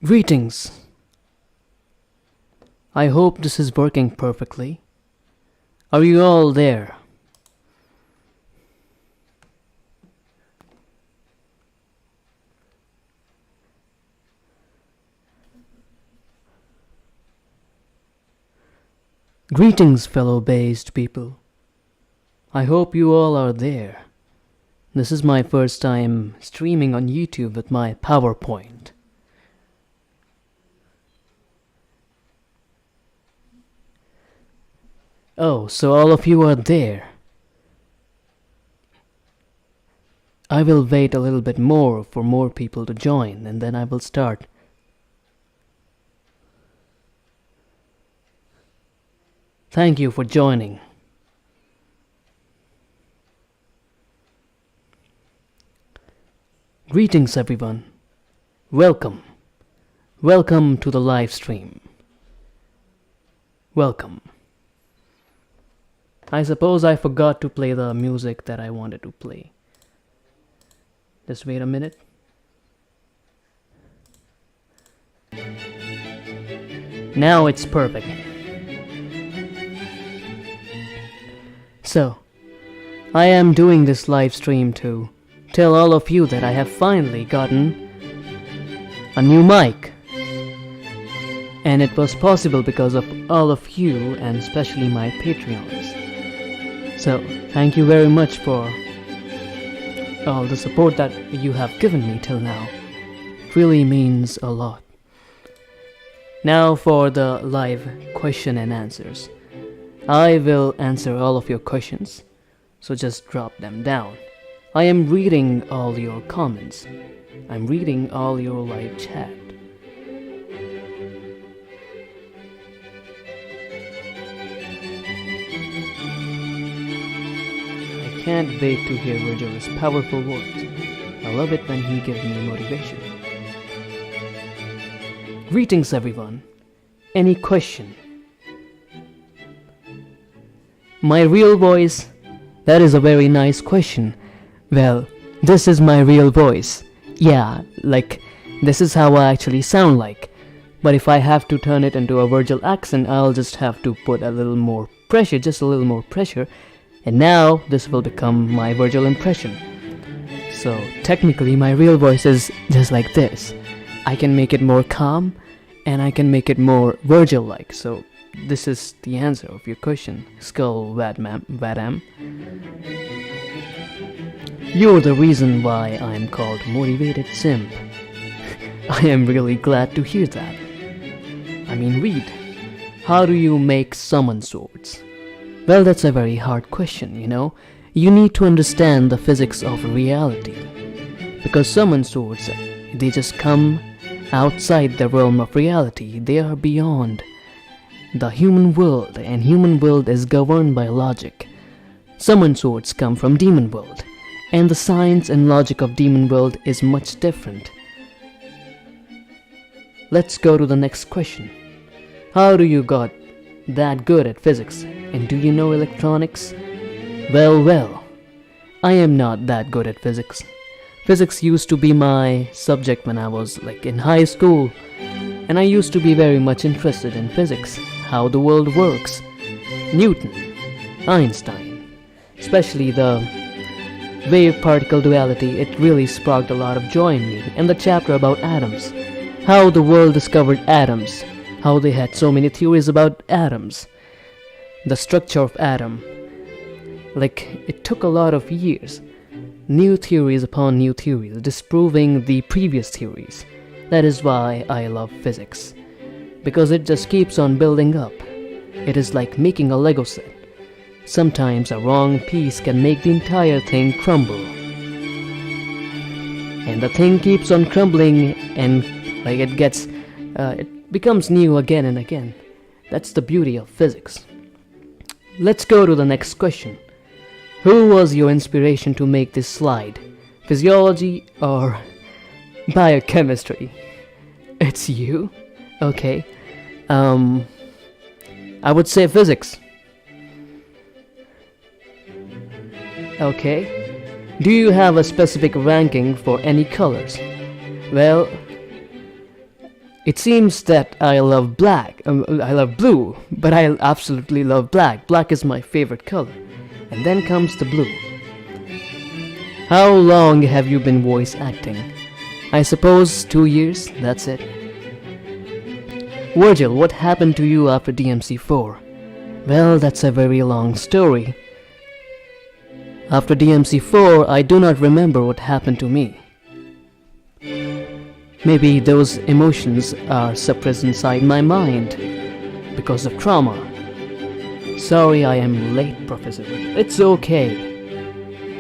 Greetings. I hope this is working perfectly. Are you all there? Greetings, fellow based people. I hope you all are there. This is my first time streaming on YouTube with my PowerPoint. Oh, so all of you are there. I will wait a little bit more for more people to join, and then I will start. Thank you for joining. Greetings, everyone. Welcome. Welcome to the live stream. Welcome. I suppose I forgot to play the music that I wanted to play. Just wait a minute. Now it's perfect. So, I am doing this live stream to tell all of you that I have finally gotten a new mic. And it was possible because of all of you, and especially my Patreons. So, thank you very much for all the support that you have given me till now. It really means a lot. Now for the live question and answers. I will answer all of your questions, so just drop them down. I am reading all your comments. I'm reading all your live chat. I can't wait to hear Vergil's powerful words. I love it when he gives me motivation. Greetings, everyone. Any question? My real voice? That is a very nice question. Well, this is my real voice. Yeah, like, this is how I actually sound like. But if I have to turn it into a Vergil accent, I'll just have to put a little more pressure, just a little more pressure. And now, this will become my Vergil impression. So, technically, my real voice is just like this. I can make it more calm, and I can make it more Vergil-like. So, this is the answer of your question, Skull Vadam. You're the reason why I'm called Motivated Simp. I am really glad to hear that. I mean, read. How do you make summon swords? Well, that's a very hard question, you know. You need to understand the physics of reality. Because summon swords, they just come outside the realm of reality. They are beyond the human world, and human world is governed by logic. Summon swords come from demon world, and the science and logic of demon world is much different. Let's go to the next question. How do you got that good at physics, and do you know electronics? Well, I am not that good at physics. Physics used to be my subject when I was in high school, and I used to be very much interested in physics, how the world works. Newton, Einstein, especially the wave-particle duality, it really sparked a lot of joy in me. And the chapter about atoms, how the world discovered atoms, how they had so many theories about atoms, the structure of atom. It took a lot of years, new theories upon new theories, disproving the previous theories. That is why I love physics, because it just keeps on building up. It is like making a Lego set. Sometimes a wrong piece can make the entire thing crumble. And the thing keeps on crumbling, and it becomes new again and again. That's the beauty of physics. Let's go to the next question. Who was your inspiration to make this slide? Physiology or biochemistry? It's you? Okay. I would say physics. Okay. Do you have a specific ranking for any colors? Well, It seems that I love black. I love blue, but I absolutely love black. Black is my favorite color. And then comes the blue. How long have you been voice acting? I suppose 2 years, that's it. Vergil, what happened to you after DMC4? Well, that's a very long story. After DMC4, I do not remember what happened to me. Maybe those emotions are suppressed inside my mind because of trauma. Sorry I am late, Professor. It's okay.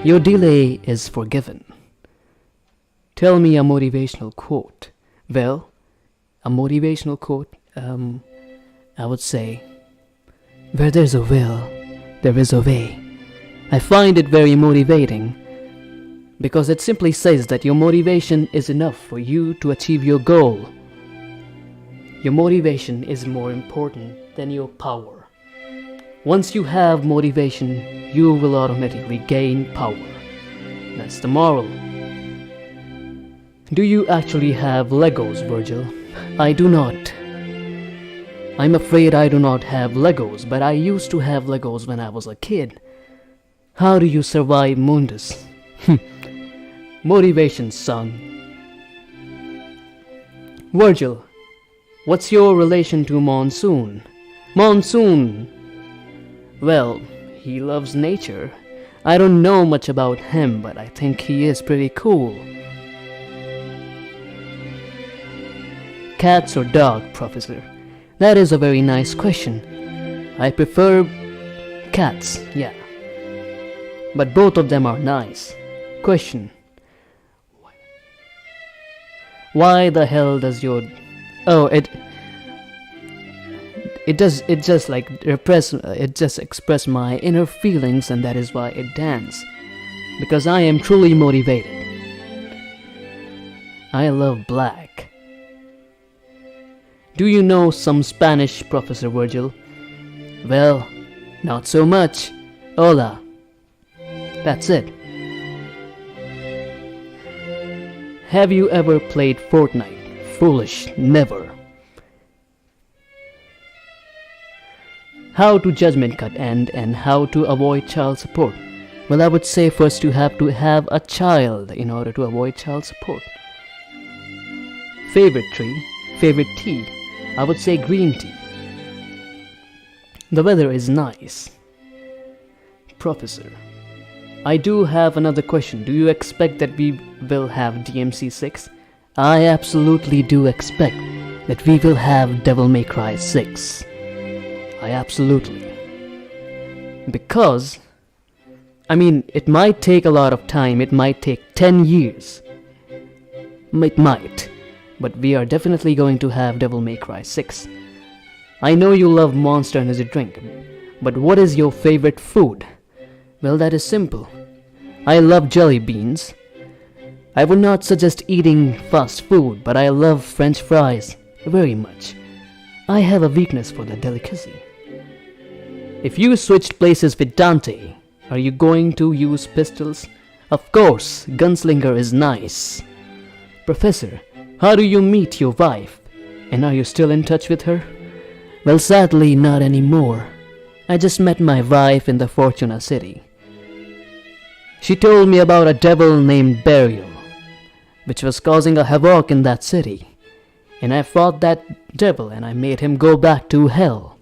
Your delay is forgiven. Tell me a motivational quote. Well, a motivational quote, I would say, where there's a will, there is a way. I find it very motivating because it simply says that your motivation is enough for you to achieve your goal. Your motivation is more important than your power. Once you have motivation, you will automatically gain power. That's the moral. Do you actually have Legos, Vergil? I do not. I'm afraid I do not have Legos, but I used to have Legos when I was a kid. How do you survive Mundus? Motivation, son. Vergil, what's your relation to Monsoon? Monsoon! Well, he loves nature. I don't know much about him, but I think he is pretty cool. Cats or dog, Professor? That is a very nice question. I prefer cats, yeah. But both of them are nice. Question. Why the hell does your... Oh, it just express my inner feelings, and that is why it dance. Because I am truly motivated. I love black. Do you know some Spanish, Professor Vergil? Well, not so much. Hola. That's it. Have you ever played Fortnite? Foolish, never. How to judgment cut end and how to avoid child support? Well, I would say first you have to have a child in order to avoid child support. Favorite tree, favorite tea? I would say green tea. The weather is nice. Professor, I do have another question. Do you expect that we will have DMC6? I absolutely do expect that we will have Devil May Cry 6. I absolutely. Because, it might take a lot of time. It might take 10 years. It might. But we are definitely going to have Devil May Cry 6. I know you love Monster Energy drink. But what is your favorite food? Well, that is simple. I love jelly beans. I would not suggest eating fast food, but I love French fries very much. I have a weakness for that delicacy. If you switched places with Dante, are you going to use pistols? Of course, gunslinger is nice. Professor, how do you meet your wife? And are you still in touch with her? Well, sadly, not anymore. I just met my wife in the Fortuna City. She told me about a devil named Vergil, which was causing a havoc in that city. And I fought that devil and I made him go back to hell.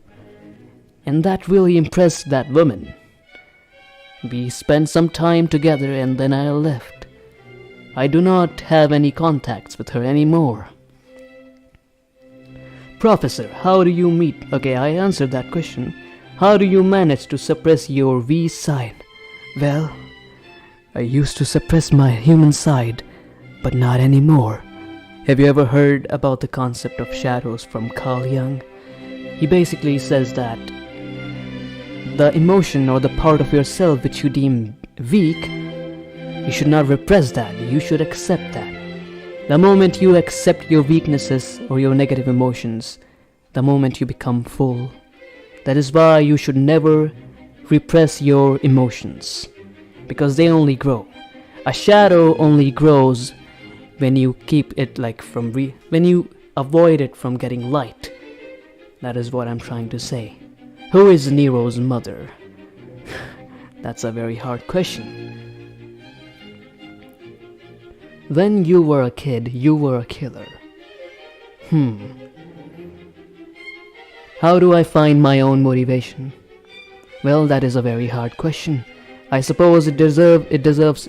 And that really impressed that woman. We spent some time together and then I left. I do not have any contacts with her anymore. Professor, how do you meet... Okay, I answered that question. How do you manage to suppress your V side? Well, I used to suppress my human side, but not anymore. Have you ever heard about the concept of shadows from Carl Jung? He basically says that the emotion or the part of yourself which you deem weak, you should not repress that, you should accept that. The moment you accept your weaknesses or your negative emotions, the moment you become full. That is why you should never repress your emotions, because they only grow. A shadow only grows when you keep it when you avoid it from getting light. That is what I'm trying to say. Who is Nero's mother? That's a very hard question. When you were a kid, you were a killer. How do I find my own motivation? Well, that is a very hard question. I suppose it deserves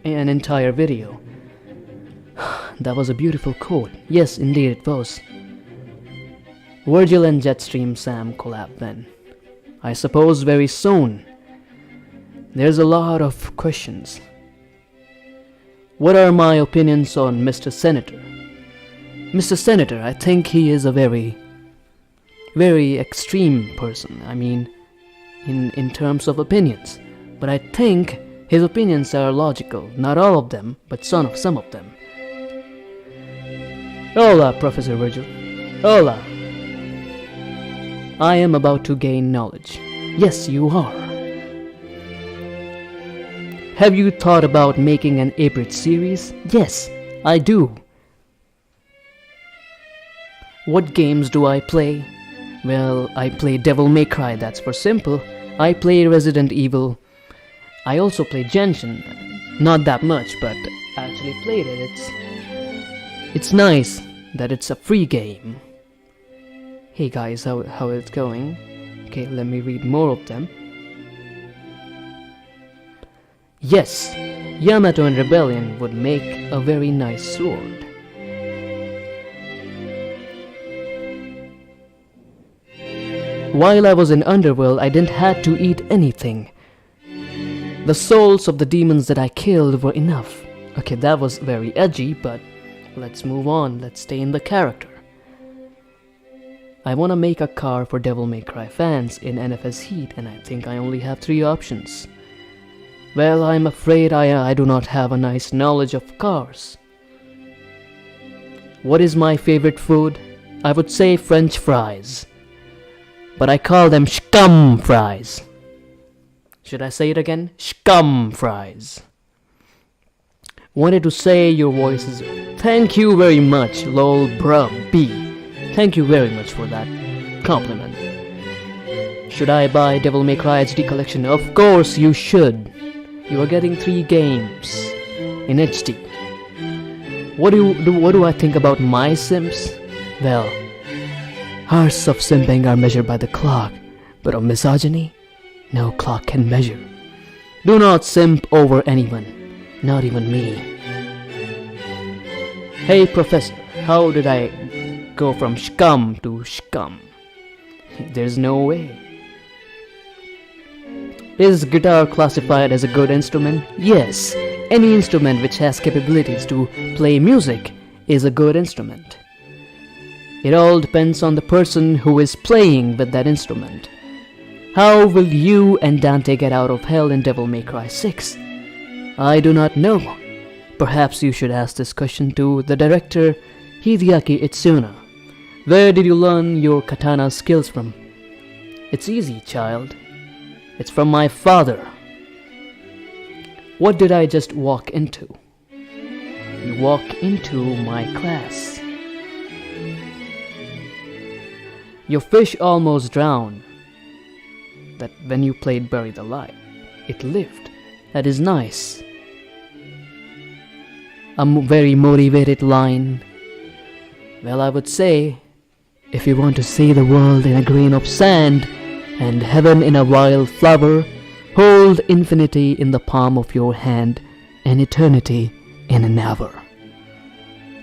an entire video. That was a beautiful quote. Yes, indeed it was. Vergil and Jetstream Sam collab then. I suppose very soon. There's a lot of questions. What are my opinions on Mr. Senator? Mr. Senator, I think he is a very, very extreme person. I mean, in terms of opinions. But I think his opinions are logical. Not all of them, but some of them. Hola, Professor Vergil. Hola. I am about to gain knowledge. Yes, you are. Have you thought about making an Abridged series? Yes, I do. What games do I play? Well, I play Devil May Cry, that's for simple. I play Resident Evil. I also play Genshin. Not that much, but I actually played it. It's nice that it's a free game. Hey guys, how it's going? Okay, let me read more of them. Yes, Yamato and Rebellion would make a very nice sword. While I was in Underworld, I didn't have to eat anything. The souls of the demons that I killed were enough. Okay, that was very edgy, but let's move on. Let's stay in the character. I want to make a car for Devil May Cry fans in NFS Heat, and I think I only have 3 options. Well, I'm afraid I do not have a nice knowledge of cars. What is my favorite food? I would say French fries. But I call them scum fries. Should I say it again? Scum fries. Wanted to say your voice is... Thank you very much, lol bruh B. Thank you very much for that compliment. Should I buy Devil May Cry HD collection? Of course you should. You are getting 3 games in HD. What do I think about my Sims? Well, hours of simping are measured by the clock, but of misogyny, no clock can measure. Do not simp over anyone, not even me. Hey Professor, how did I go from scum to scum? There's no way. Is guitar classified as a good instrument? Yes, any instrument which has capabilities to play music is a good instrument. It all depends on the person who is playing with that instrument. How will you and Dante get out of hell in Devil May Cry 6? I do not know. Perhaps you should ask this question to the director Hideaki Itsuna. Where did you learn your katana skills from? It's easy, child. It's from my father. What did I just walk into? You walk into my class. Your fish almost drowned. That when you played Bury the Light, it lived. That is nice. A very motivated line. Well, I would say, if you want to see the world in a grain of sand, and heaven in a wild flower, hold infinity in the palm of your hand, and eternity in an hour.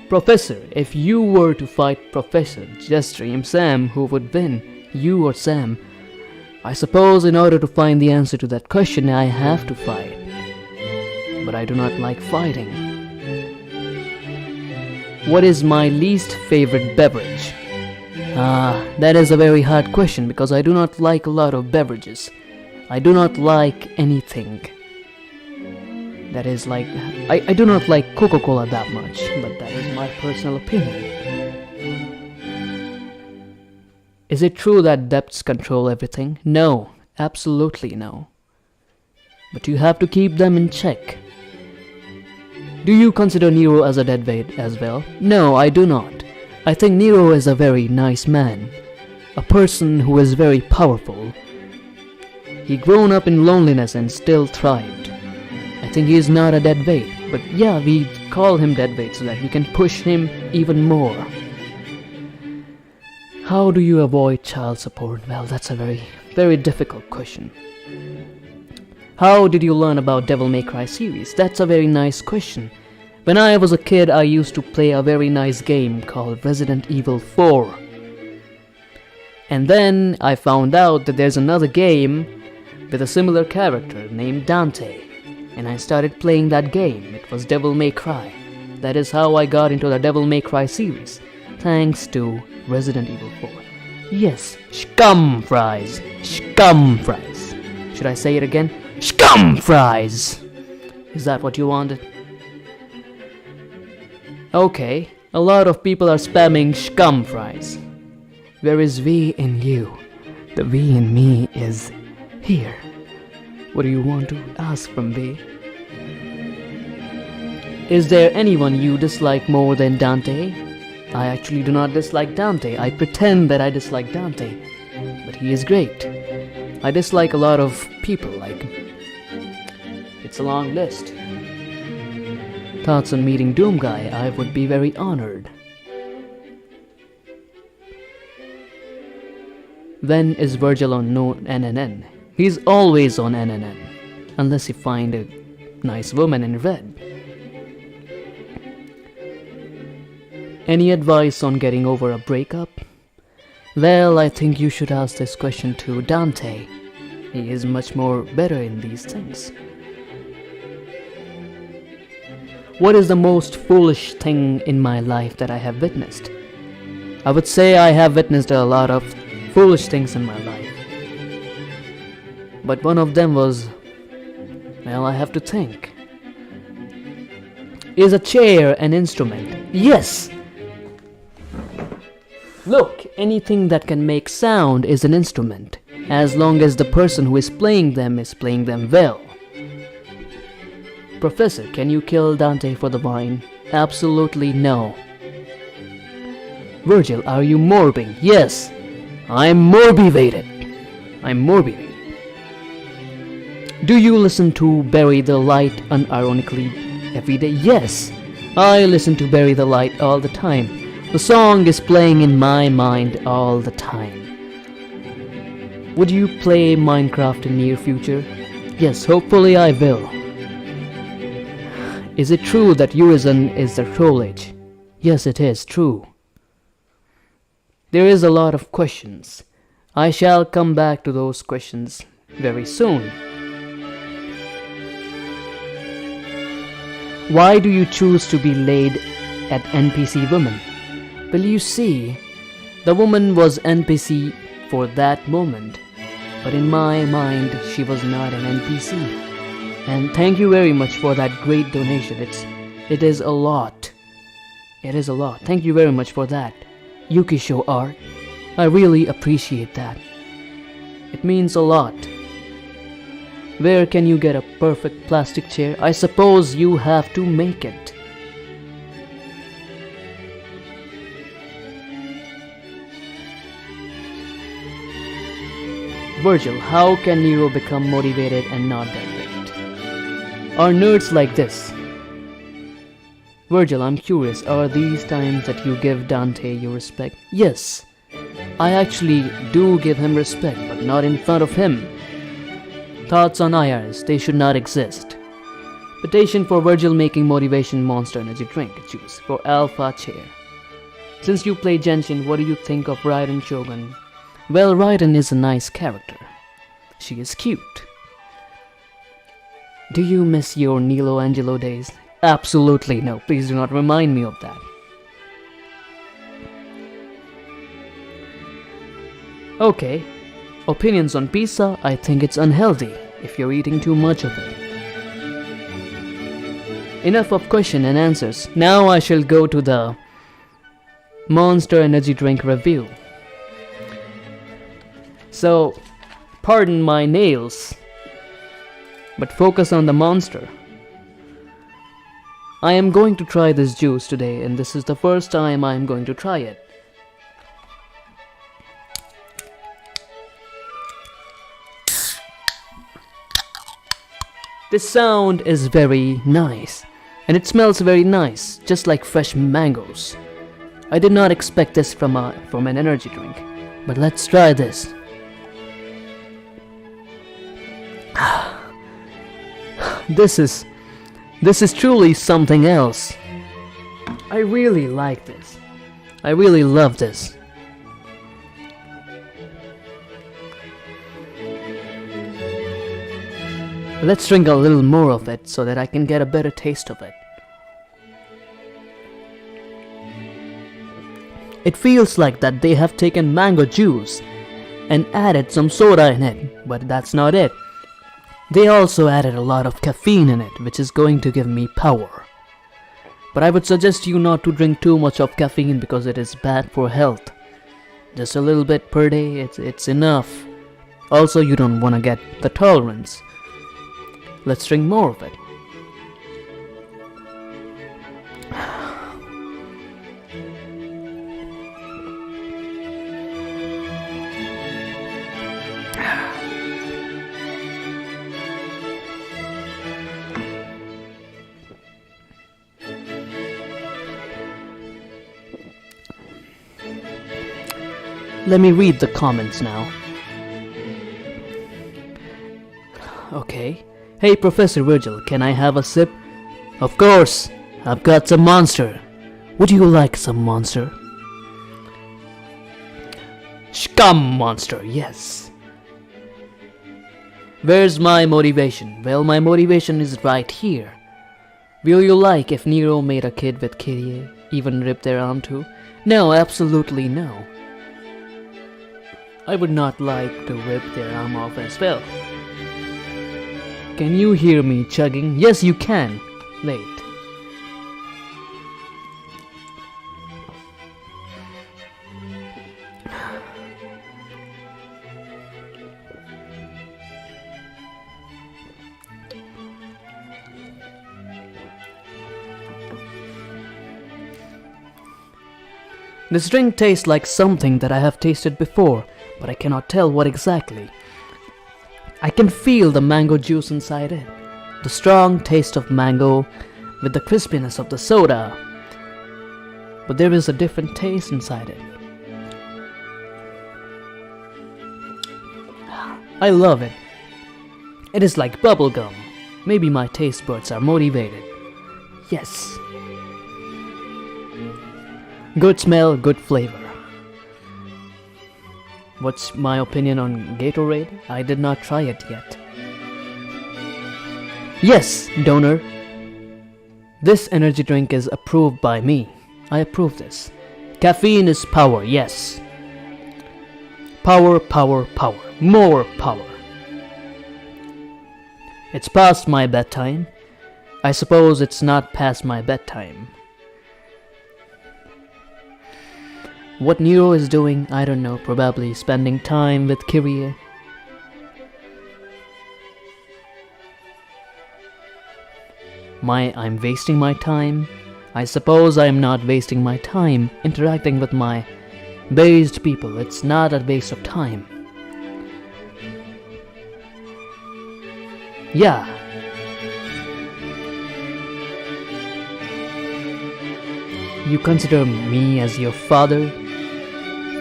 Professor, if you were to fight Professor Jetstream Sam, who would win, you or Sam? I suppose in order to find the answer to that question, I have to fight. But I do not like fighting. What is my least favorite beverage? That is a very hard question because I do not like a lot of beverages. I do not like anything. That is like, I do not like Coca-Cola that much, but that is my personal opinion. Is it true that debts control everything? No, absolutely no. But you have to keep them in check. Do you consider Nero as a deadweight as well? No, I do not. I think Nero is a very nice man, a person who is very powerful. He grown up in loneliness and still thrived. I think he is not a dead weight, but yeah, we call him dead weight so that we can push him even more. How do you avoid child support? Well, that's a very, very difficult question. How did you learn about Devil May Cry series? That's a very nice question. When I was a kid, I used to play a very nice game called Resident Evil 4. And then I found out that there's another game with a similar character named Dante. And I started playing that game. It was Devil May Cry. That is how I got into the Devil May Cry series. Thanks to Resident Evil 4. Yes, scum fries. Scum fries. Should I say it again? Scum fries! Is that what you wanted? Okay, a lot of people are spamming scum fries. Where is V in you? The V in me is here. What do you want to ask from V? Is there anyone you dislike more than Dante? I actually do not dislike Dante. I pretend that I dislike Dante. But he is great. I dislike a lot of people, like... It's a long list. Thoughts on meeting Doom Guy? I would be very honored. When is Vergil on NNN? He's always on NNN. Unless you find a nice woman in red. Any advice on getting over a breakup? Well, I think you should ask this question to Dante. He is much more better in these things. What is the most foolish thing in my life that I have witnessed? I would say I have witnessed a lot of foolish things in my life. But one of them was, well, I have to think. Is a chair an instrument? Yes! Look, anything that can make sound is an instrument, as long as the person who is playing them well. Professor, can you kill Dante for the wine? Absolutely no. Vergil, are you morbing? Yes, I'm morbinated. I'm morbinated. Do you listen to Bury the Light unironically every day? Yes, I listen to Bury the Light all the time. The song is playing in my mind all the time. Would you play Minecraft in near future? Yes, hopefully I will. Is it true that Urizen is the troll age? Yes, it is true. There is a lot of questions. I shall come back to those questions very soon. Why do you choose to be laid at NPC women? Well, you see, the woman was NPC for that moment, but in my mind, she was not an NPC. And thank you very much for that great donation. It is a lot. It is a lot. Thank you very much for that, Yuki Show Art. I really appreciate that. It means a lot. Where can you get a perfect plastic chair? I suppose you have to make it. Vergil, how can Nero become motivated and not deadlift? Are nerds like this? Vergil, I'm curious, are these times that you give Dante your respect? Yes, I actually do give him respect, but not in front of him. Thoughts on IRs, they should not exist. Petition for Vergil making motivation monster energy drink juice for Alpha Chair. Since you play Genshin, what do you think of Raiden Shogun? Well, Raiden is a nice character. She is cute. Do you miss your Nilo Angelo days? Absolutely no. Please do not remind me of that. Okay. Opinions on pizza? I think it's unhealthy if you're eating too much of it. Enough of question and answers. Now I shall go to the Monster Energy Drink review. So, pardon my nails, but focus on the monster. I am going to try this juice today, and this is the first time I am going to try it. This sound is very nice, and it smells very nice, just like fresh mangoes. I did not expect this from an energy drink, but let's try this. This is truly something else. I really like this. I really love this. Let's drink a little more of it so that I can get a better taste of it. It feels like that they have taken mango juice and added some soda in it, but that's not it. They also added a lot of caffeine in it, which is going to give me power. But I would suggest you not to drink too much of caffeine because it is bad for health. Just a little bit per day, it's enough. Also, you don't want to get the tolerance. Let's drink more of it. Let me read the comments now. Okay. Hey Professor Vergil, can I have a sip? Of course! I've got some Monster. Would you like some Monster? Scum Monster, yes. Where's my motivation? Well, my motivation is right here. Will you like if Nero made a kid with Kyrie, even rip their arm too? No, absolutely no. I would not like to rip their arm off as well. Can you hear me chugging? Yes, you can. Wait. This drink tastes like something that I have tasted before, but I cannot tell what exactly. I can feel the mango juice inside it, the strong taste of mango with the crispiness of the soda, but there is a different taste inside it. I love it. It is like bubblegum. Maybe my taste buds are motivated. Yes. Good smell, good flavor. What's my opinion on Gatorade? I did not try it yet. Yes, donor. This energy drink is approved by me. I approve this. Caffeine is power, yes. Power, power, power. More power. It's past my bedtime. I suppose it's not past my bedtime. What Nero is doing, I don't know, probably spending time with Kyrie. I'm wasting my time? I suppose I am not wasting my time interacting with my based people. It's not a waste of time. Yeah. You consider me as your father?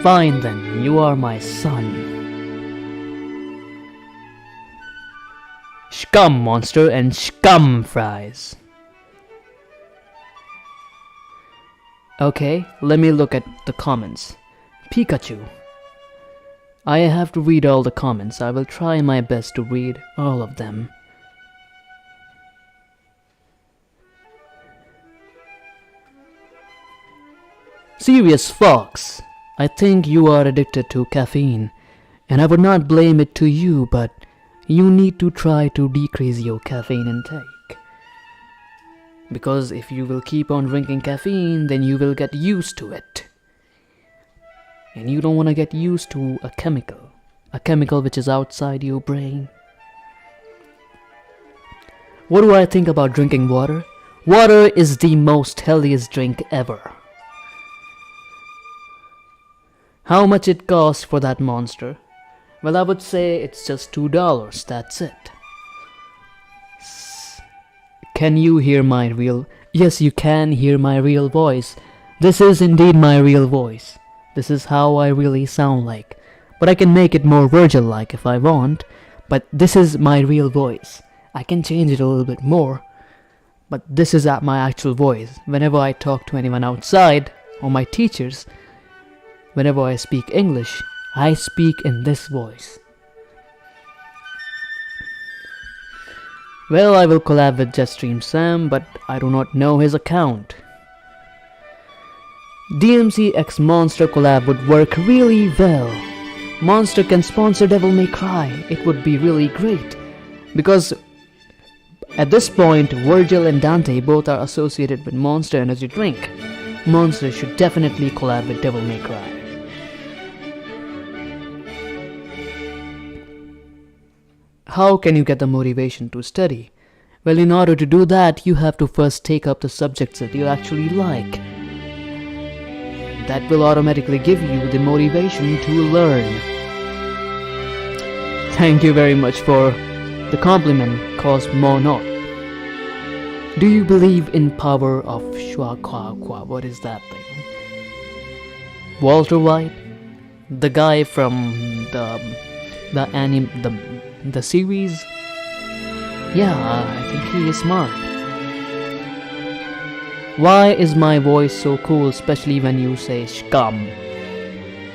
Fine then, you are my son. Scum Monster and scum fries. Okay, let me look at the comments. Pikachu. I have to read all the comments. I will try my best to read all of them. Serious Fox. I think you are addicted to caffeine, and I would not blame it to you, but you need to try to decrease your caffeine intake. Because if you will keep on drinking caffeine, then you will get used to it. And you don't want to get used to a chemical which is outside your brain. What do I think about drinking water? Water is the most healthiest drink ever. How much it costs for that monster? Well, I would say it's just $2, that's it. Can you hear my real... Yes, you can hear my real voice. This is indeed my real voice. This is how I really sound like. But I can make it more Vergil-like if I want. But this is my real voice. I can change it a little bit more. But this is my actual voice. Whenever I talk to anyone outside, or my teachers, whenever I speak English, I speak in this voice. Well, I will collab with Jetstream Sam, but I do not know his account. DMC x Monster collab would work really well. Monster can sponsor Devil May Cry. It would be really great. Because at this point, Vergil and Dante both are associated with Monster Energy Drink. Monster should definitely collab with Devil May Cry. How can you get the motivation to study? Well, in order to do that, you have to first take up the subjects that you actually like. That will automatically give you the motivation to learn. Thank you very much for the compliment, Cosmonaut. Do you believe in power of Shwakwa? What is that thing? Walter White? The guy from the series? Yeah, I think he is smart. Why is my voice so cool, especially when you say scum?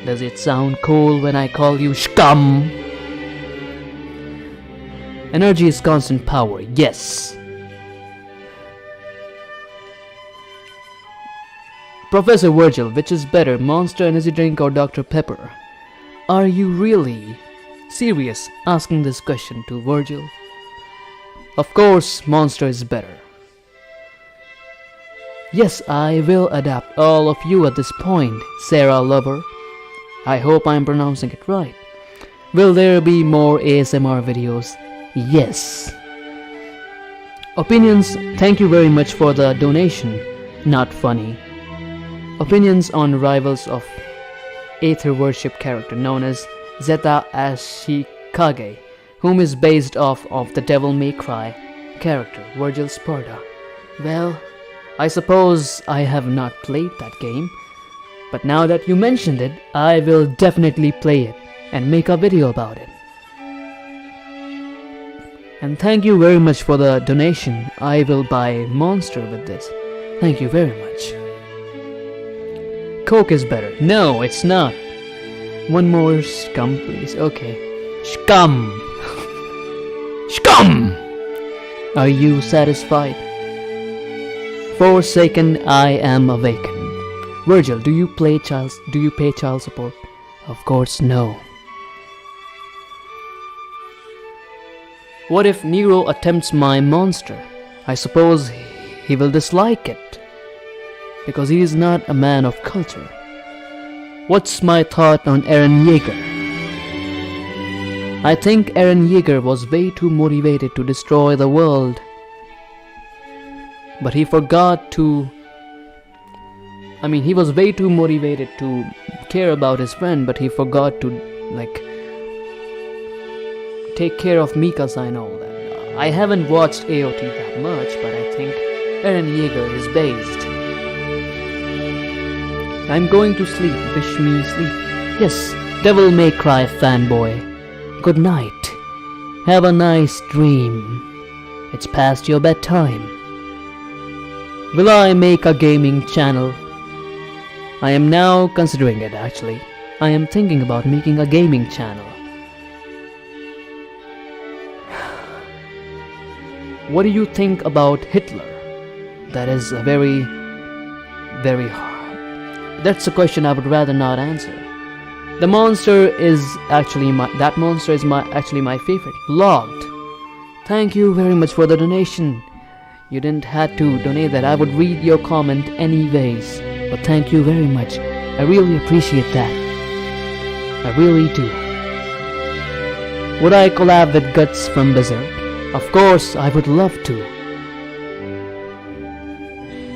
Does it sound cool when I call you scum? Energy is constant power, yes. Professor Vergil, which is better, Monster Energy Drink or Dr. Pepper? Are you really serious asking this question to Vergil? Of course, Monster is better. Yes, I will adapt all of you at this point, Sarah Lover. I hope I'm pronouncing it right. Will there be more ASMR videos? Yes. Opinions, thank you very much for the donation. Not funny. Opinions on rivals of Aether worship character known as Zeta Ashikage, whom is based off of the Devil May Cry character, Vergil Sparta. Well, I suppose I have not played that game, but now that you mentioned it, I will definitely play it and make a video about it. And thank you very much for the donation. I will buy Monster with this. Thank you very much. Coke is better. No, it's not. One more scum, please. Okay. Scum! Scum! Are you satisfied? Forsaken, I am awakened. Vergil, do you pay child support? Of course, no. What if Nero attempts my monster? I suppose he will dislike it, because he is not a man of culture. What's my thought on Eren Yeager? I think Eren Yeager was way too motivated to destroy the world. But he forgot to... he was way too motivated to care about his friend, but he forgot to, take care of Mikasa and all that. I haven't watched AOT that much, but I think Eren Yeager is based. I'm going to sleep. Wish me sleep. Yes, Devil May Cry fanboy. Good night. Have a nice dream. It's past your bedtime. Will I make a gaming channel? I am now considering it actually. I am thinking about making a gaming channel. What do you think about Hitler? That is a very hard. That's a question I would rather not answer. The monster is actually my favorite. Logged. Thank you very much for the donation. You didn't have to donate that. I would read your comment anyways. But thank you very much. I really appreciate that. I really do. Would I collab with Guts from Berserk? Of course, I would love to.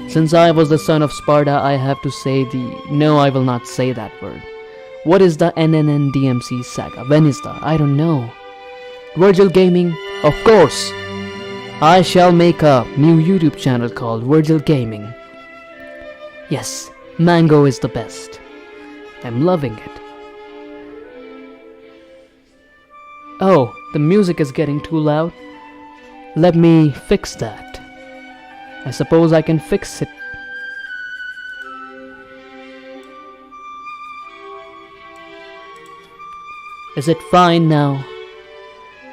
Since I was the son of Sparta, I have to say no, I will not say that word. What is the NNNDMC saga? When is that? I don't know. Vergil Gaming? Of course. I shall make a new YouTube channel called Vergil Gaming. Yes, mango is the best. I'm loving it. Oh, the music is getting too loud. Let me fix that. I suppose I can fix it. Is it fine now?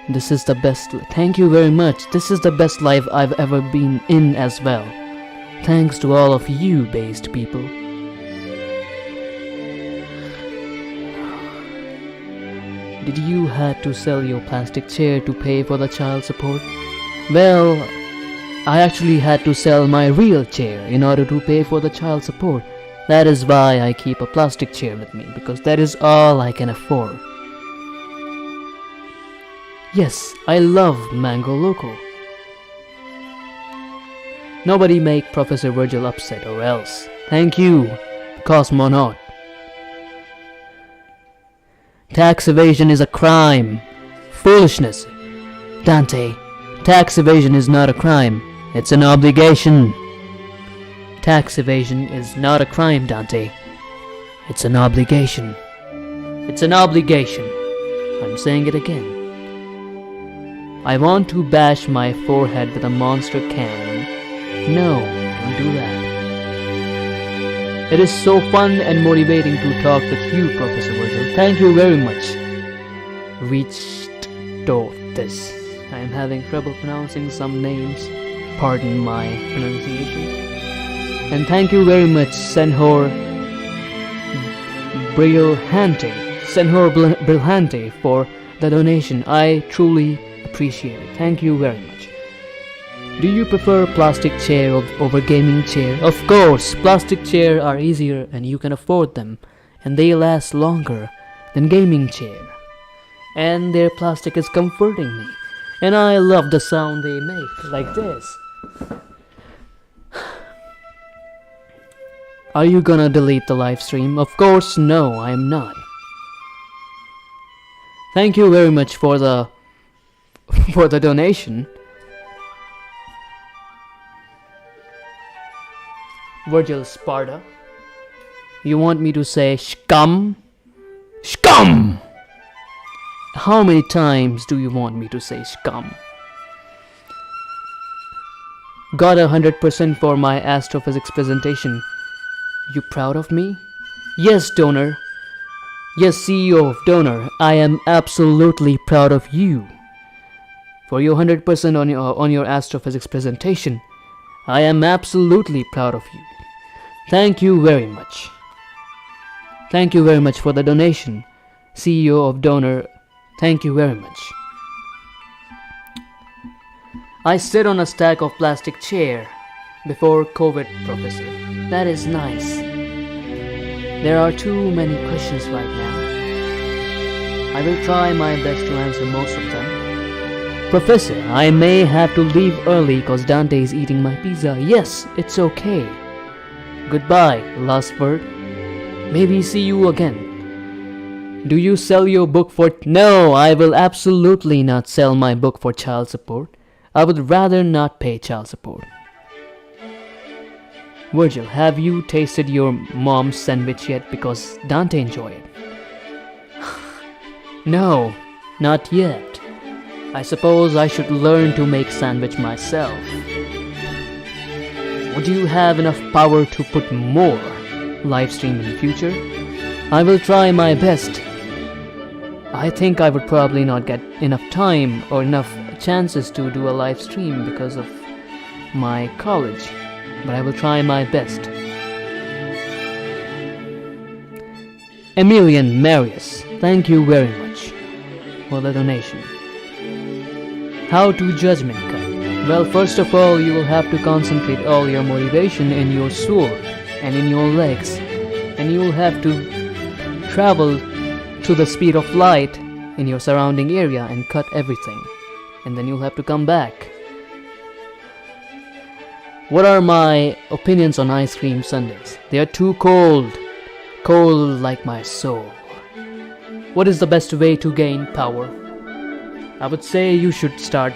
This is the best. Thank you very much. This is the best live I've ever been in as well. Thanks to all of you based people. Did you had to sell your plastic chair to pay for the child support? Well, I actually had to sell my real chair in order to pay for the child support. That is why I keep a plastic chair with me, because that is all I can afford. Yes, I love Mango Loco. Nobody make Professor Vergil upset or else. Thank you, Cosmonaut. Tax evasion is a crime. Foolishness. Dante, tax evasion is not a crime. It's an obligation. Tax evasion is not a crime, Dante. It's an obligation. It's an obligation. I'm saying it again. I want to bash my forehead with a monster cannon. No, don't do that. It is so fun and motivating to talk with you, Professor Vergil. Thank you very much. Reached this. I am having trouble pronouncing some names. Pardon my pronunciation. And thank you very much, Senhor Brilhante, for the donation. I truly appreciate it. Thank you very much. Do you prefer plastic chair over gaming chair? Of course, plastic chair are easier and you can afford them, and they last longer than gaming chair. And their plastic is comforting me, and I love the sound they make, like this. Are you gonna delete the live stream? Of course, no, I am not. Thank you very much for the donation. Vergil Sparta. You want me to say scum? Scum! How many times do you want me to say scum? Got 100% for my astrophysics presentation. You proud of me? Yes, donor. Yes, CEO of Donor. I am absolutely proud of you. For your 100% on your astrophysics presentation. I am absolutely proud of you. Thank you very much. Thank you very much for the donation, CEO of Donor. Thank you very much. I sit on a stack of plastic chair before COVID, Professor. That is nice. There are too many questions right now. I will try my best to answer most of them. Professor, I may have to leave early cause Dante is eating my pizza. Yes, it's okay. Goodbye, last word. Maybe see you again. Do you sell your book for... No, I will absolutely not sell my book for child support. I would rather not pay child support. Vergil, have you tasted your mom's sandwich yet? Because Dante enjoyed it. No, not yet. I suppose I should learn to make sandwich myself. Would you have enough power to put more live stream in the future? I will try my best. I think I would probably not get enough time or enough chances to do a live stream because of my college, but I will try my best. Emilian Marius, thank you very much for the donation. How to judgment cut? Well, first of all, you will have to concentrate all your motivation in your sword and in your legs, and you will have to travel to the speed of light in your surrounding area and cut everything, and then you'll have to come back. What are my opinions on ice cream sundaes? They are too cold. Cold like my soul. What is the best way to gain power? I would say you should start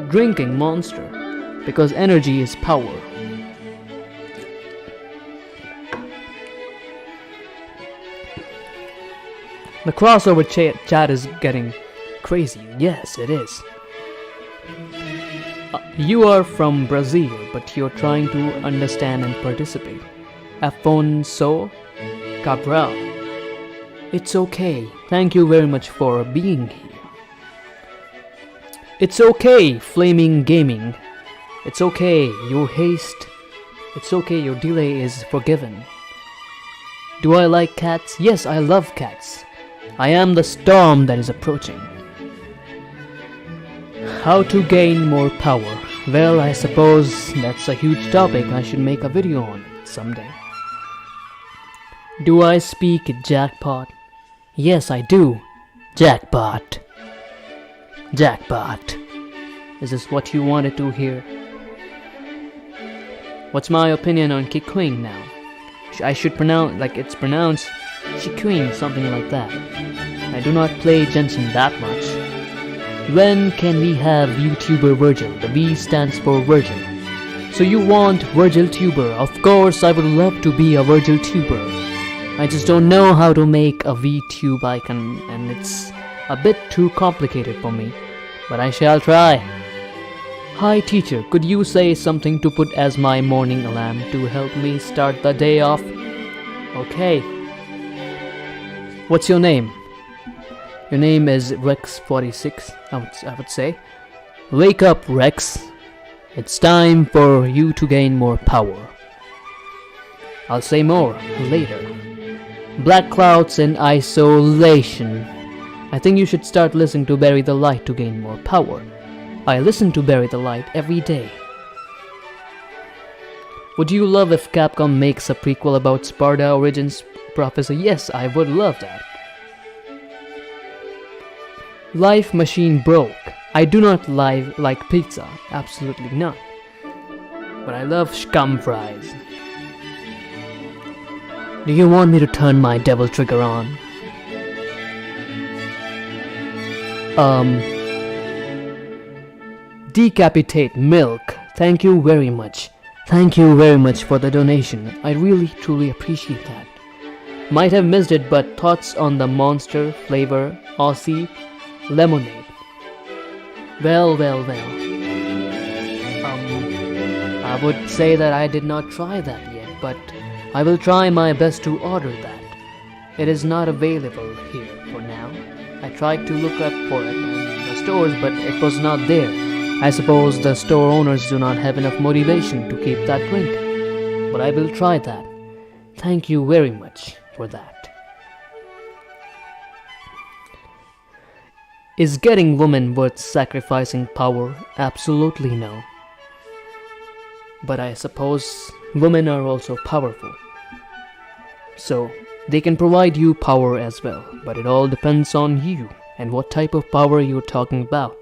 drinking Monster, because energy is power. The crossover chat is getting crazy. Yes, it is. You are from Brazil, but you're trying to understand and participate. Afonso Cabral. It's okay. Thank you very much for being here. It's okay, Flaming Gaming. It's okay, your haste. It's okay, your delay is forgiven. Do I like cats? Yes, I love cats. I am the storm that is approaching. How to gain more power? Well, I suppose that's a huge topic. I should make a video on it someday. Do I speak jackpot? Yes, I do. Jackpot. Jackpot. Is this what you wanted to hear? What's my opinion on Kikuing now? I should pronounce like it's pronounced Kikuing, something like that. I do not play Genshin that much. When can we have YouTuber Vergil? The V stands for Vergil. So you want Vergil Tuber? Of course, I would love to be a Vergil Tuber. I just don't know how to make a VTube icon, and it's a bit too complicated for me. But I shall try. Hi teacher, could you say something to put as my morning alarm to help me start the day off? Okay. What's your name? Your name is Rex46, I would say. Wake up, Rex. It's time for you to gain more power. I'll say more later. Black clouds and isolation. I think you should start listening to Bury the Light to gain more power. I listen to Bury the Light every day. Would you love if Capcom makes a prequel about Sparta Origins, Professor? Yes, I would love that. Life machine broke. I do not like pizza. Absolutely not. But I love scum fries. Do you want me to turn my devil trigger on? Decapitate milk. Thank you very much. Thank you very much for the donation. I really truly appreciate that. Might have missed it, but thoughts on the Monster flavor Aussie lemonade. Well. I would say that I did not try that yet, but I will try my best to order that. It is not available here for now. I tried to look up for it in the stores, but it was not there. I suppose the store owners do not have enough motivation to keep that drink. But I will try that. Thank you very much for that. Is getting women worth sacrificing power? Absolutely no. But I suppose women are also powerful. So, they can provide you power as well. But it all depends on you and what type of power you're talking about.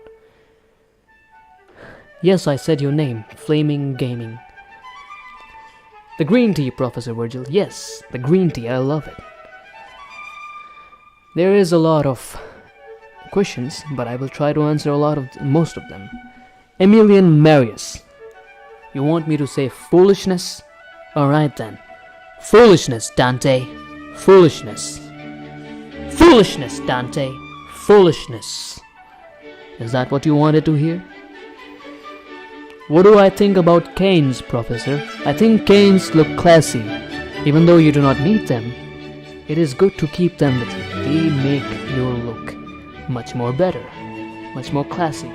Yes, I said your name. Flaming Gaming. The green tea, Professor Vergil. Yes, the green tea. I love it. There is a lot of questions, but I will try to answer most of them. Emilian Marius. You want me to say foolishness? Alright then. Foolishness, Dante. Foolishness. Foolishness, Dante. Foolishness. Is that what you wanted to hear? What do I think about canes, Professor? I think canes look classy, even though you do not need them. It is good to keep them with you. They make your look much more better, much more classy.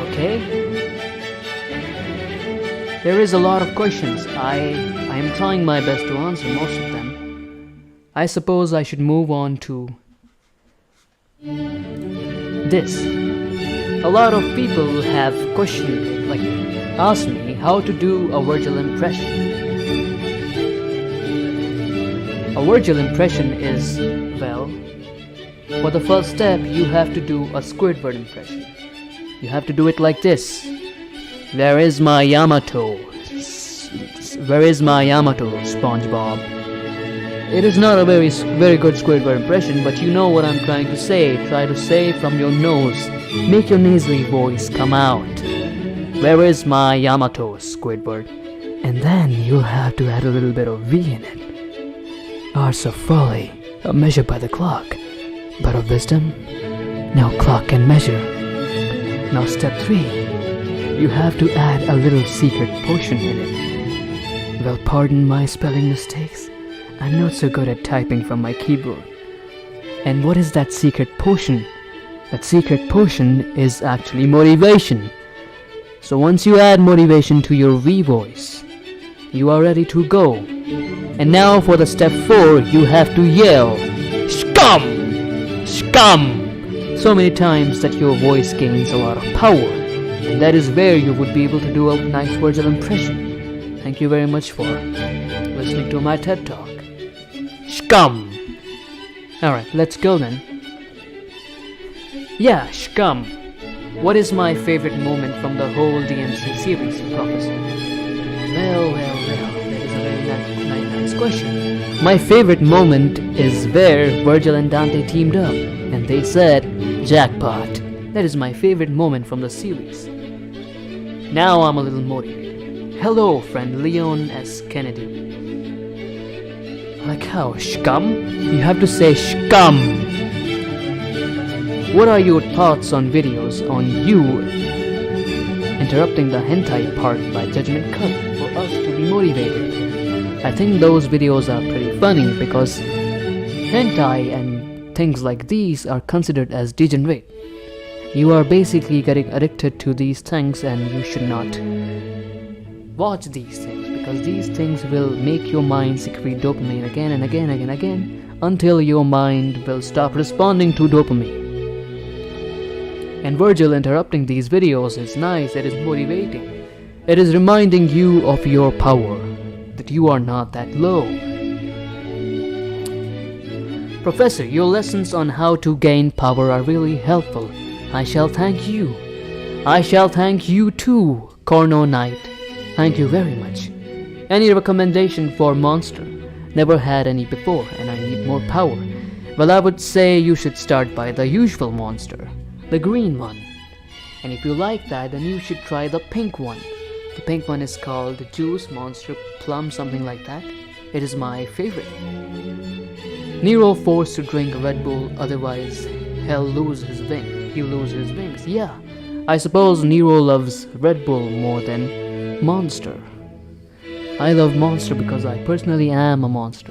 Okay. There is a lot of questions. I am trying my best to answer most of them. I suppose I should move on to this. A lot of people have questioned, asked me how to do a Vergil impression. A Vergil impression is, well, for the first step you have to do a Squidward impression. You have to do it like this. Where is my Yamato? Where is my Yamato, SpongeBob? It is not a very good Squidward impression, but you know what I'm trying to say. Try to say from your nose. Make your nasally voice come out. Where is my Yamato, Squidward? And then you'll have to add a little bit of V in it. Hours of folly are measured by the clock, but of wisdom, no clock can measure. Now step 3. You have to add a little secret potion in it. Well, pardon my spelling mistakes. I'm not so good at typing from my keyboard. And what is that secret potion? That secret potion is actually motivation. So once you add motivation to your V voice, you are ready to go. And now for the step 4, you have to yell, Scum! Scum! So many times that your voice gains a lot of power. And that is where you would be able to do a nice Vergil impression. Thank you very much for listening to my TED Talk. Scum! Alright, let's go then. Yeah, Scum. What is my favorite moment from the whole DMC series, Professor? Well, that is a very nice question. My favorite moment is where Vergil and Dante teamed up, and they said, jackpot. That is my favorite moment from the series. Now I'm a little motivated. Hello, friend Leon S. Kennedy. Like how, Scum? You have to say Scum. What are your thoughts on videos on you interrupting the hentai part by Judgment Cut for us to be motivated? I think those videos are pretty funny because hentai and things like these are considered as degenerate. You are basically getting addicted to these things and you should not watch these things because these things will make your mind secrete dopamine again and again until your mind will stop responding to dopamine. And Vergil interrupting these videos is nice, it is motivating. It is reminding you of your power, that you are not that low. Professor, your lessons on how to gain power are really helpful. I shall thank you. I shall thank you too, Corno Knight. Thank you very much. Any recommendation for Monster? Never had any before and I need more power. Well, I would say you should start by the usual Monster, the green one. And if you like that, then you should try the pink one. The pink one is called Juice, Monster, Plum, something like that. It is my favorite. Nero forced to drink Red Bull, otherwise he'll lose his wings. Yeah, I suppose Nero loves Red Bull more than Monster. I love Monster because I personally am a monster.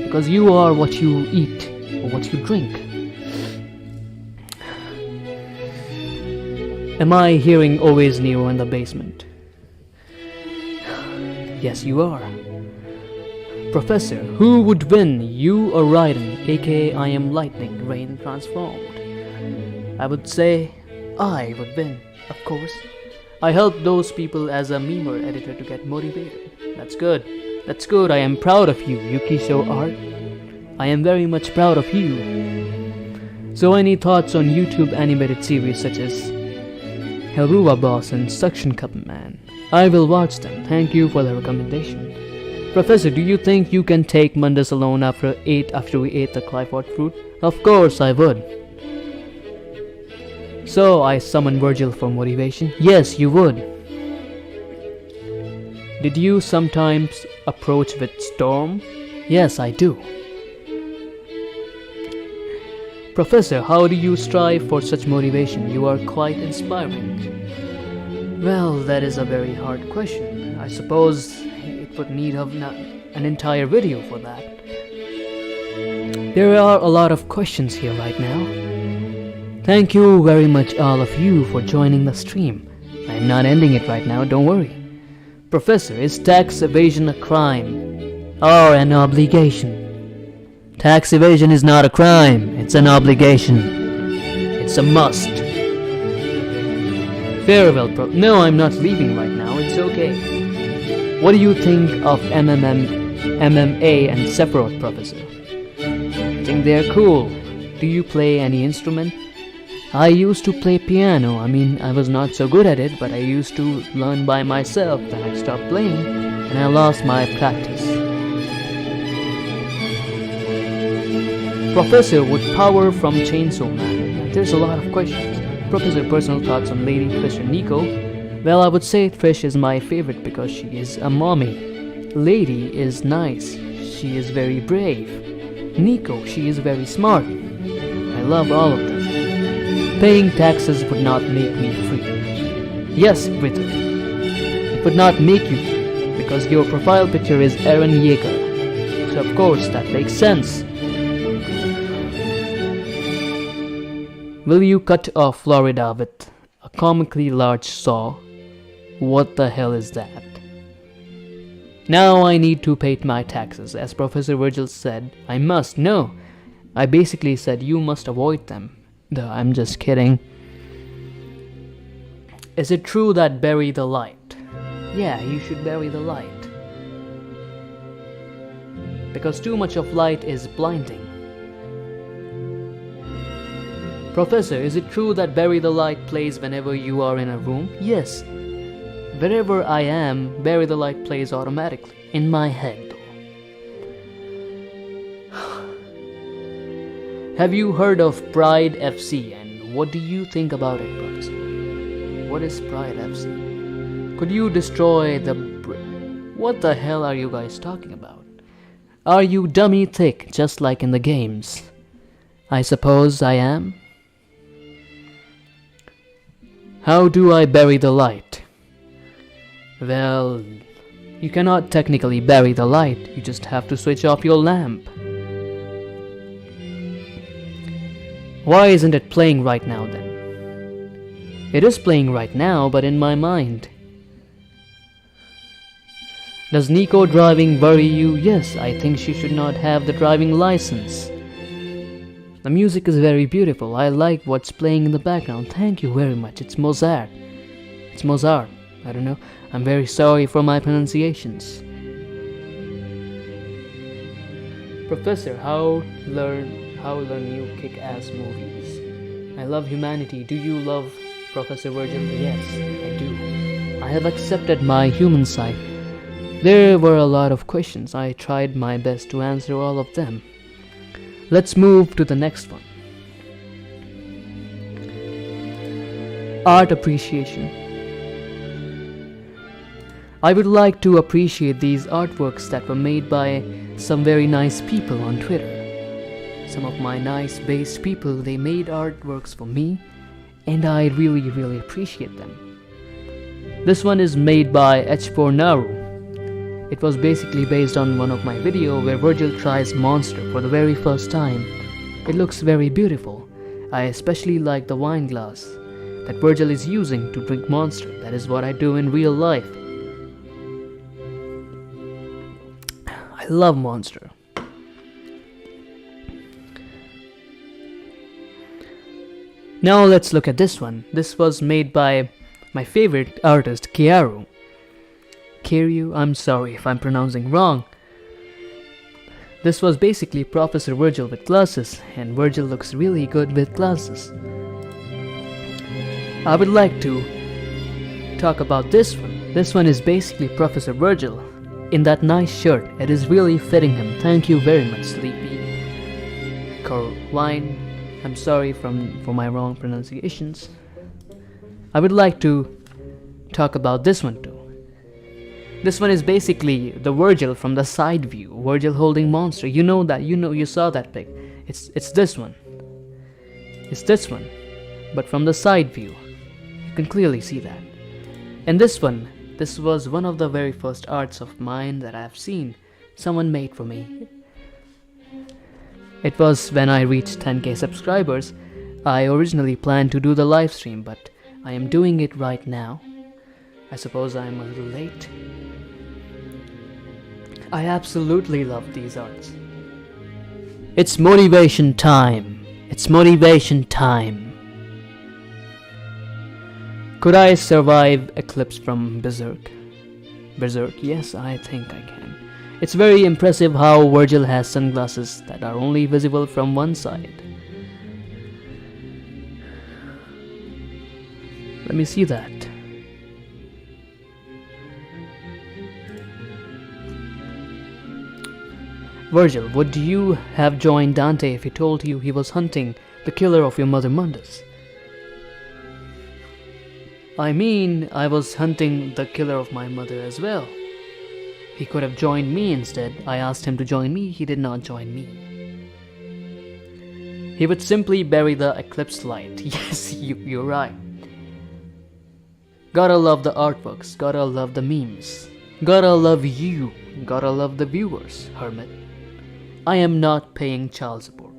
Because you are what you eat or what you drink. Am I hearing always Nero in the basement? Yes, you are. Professor, who would win, you or Raiden, aka I am Lightning, Rain transformed? I would say I would win, of course. I help those people as a memer editor to get motivated. That's good. That's good. I am proud of you, Yukisho Art. I am very much proud of you. So any thoughts on YouTube animated series such as Helruwa Boss and Suction Cup Man? I will watch them. Thank you for the recommendation. Professor, do you think you can take Mondays alone after we ate the Clifford fruit? Of course I would. So I summon Vergil for motivation? Yes, you would. Did you sometimes approach with Storm? Yes, I do. Professor, how do you strive for such motivation? You are quite inspiring. Well, that is a very hard question. I suppose it would need an entire video for that. There are a lot of questions here right now. Thank you very much all of you for joining the stream. I am not ending it right now, don't worry. Professor, is tax evasion a crime or an obligation? Tax evasion is not a crime, it's an obligation. It's a must. Farewell, No, I'm not leaving right now, it's okay. What do you think of MMA and Sephiroth, Professor? I think they're cool. Do you play any instrument? I used to play piano. I mean, I was not so good at it, but I used to learn by myself. Then I stopped playing and I lost my practice. Professor, would power from Chainsaw Man? There's a lot of questions. Professor, personal thoughts on Lady, Fish and Nico? Well, I would say Fish is my favorite because she is a mommy. Lady is nice. She is very brave. Nico, she is very smart. I love all of them. Paying taxes would not make me free. Yes, Britain. It would not make you free because your profile picture is Aaron Yeager. So of course that makes sense. Will you cut off Florida with a comically large saw? What the hell is that? Now I need to pay my taxes. As Professor Vergil said, I must. No, I basically said you must avoid them. Duh, I'm just kidding. Is it true that bury the light? Yeah, you should bury the light. Because too much of light is blinding. Professor, is it true that bury the light plays whenever you are in a room? Yes. Wherever I am, bury the light plays automatically. In my head, though. Have you heard of Pride FC and what do you think about it, Professor? What is Pride FC? Could you destroy the What the hell are you guys talking about? Are you dummy thick, just like in the games? I suppose I am. How do I bury the light? Well, you cannot technically bury the light, you just have to switch off your lamp. Why isn't it playing right now then? It is playing right now, but in my mind. Does Nico driving worry you? Yes, I think she should not have the driving license. The music is very beautiful. I like what's playing in the background. Thank you very much. It's Mozart. It's Mozart. I don't know. I'm very sorry for my pronunciations. Professor, how learn you kick-ass movies? I love humanity. Do you love Professor Vergil? Yes, I do. I have accepted my human side. There were a lot of questions. I tried my best to answer all of them. Let's move to the next one. Art appreciation. I would like to appreciate these artworks that were made by some very nice people on Twitter. Some of my nice based people, they made artworks for me and I really appreciate them. This one is made by H4Naru. It was basically based on one of my videos where Vergil tries Monster for the very first time. It looks very beautiful. I especially like the wine glass that Vergil is using to drink Monster. That is what I do in real life. I love Monster. Now let's look at this one. This was made by my favorite artist, Kiryu. I'm sorry if I'm pronouncing wrong. This was basically Professor Vergil with glasses, and Vergil looks really good with glasses. I would like to talk about this one. This one is basically Professor Vergil in that nice shirt. It is really fitting him. Thank you very much, Sleepy Caroline. I'm sorry for my wrong pronunciations. I would like to talk about this one too. This one is basically the Vergil from the side view. Vergil holding Monster. You know that. You saw that pic. It's this one. It's this one. But from the side view. You can clearly see that. And this one. This was one of the very first arts of mine that I've seen. Someone made for me. It was when I reached 10k subscribers. I originally planned to do the live stream, but I am doing it right now. I suppose I'm a little late. I absolutely love these arts. It's motivation time. It's motivation time. Could I survive eclipse from Berserk? Berserk, yes, I think I can. It's very impressive how Vergil has sunglasses that are only visible from one side. Let me see that. Vergil, would you have joined Dante if he told you he was hunting the killer of your mother Mundus? I mean, I was hunting the killer of my mother as well. He could have joined me instead. I asked him to join me, he did not join me. He would simply bury the eclipse light. Yes, you're right. Gotta love the artworks, gotta love the memes. Gotta love you, gotta love the viewers, hermit. I am not paying child support.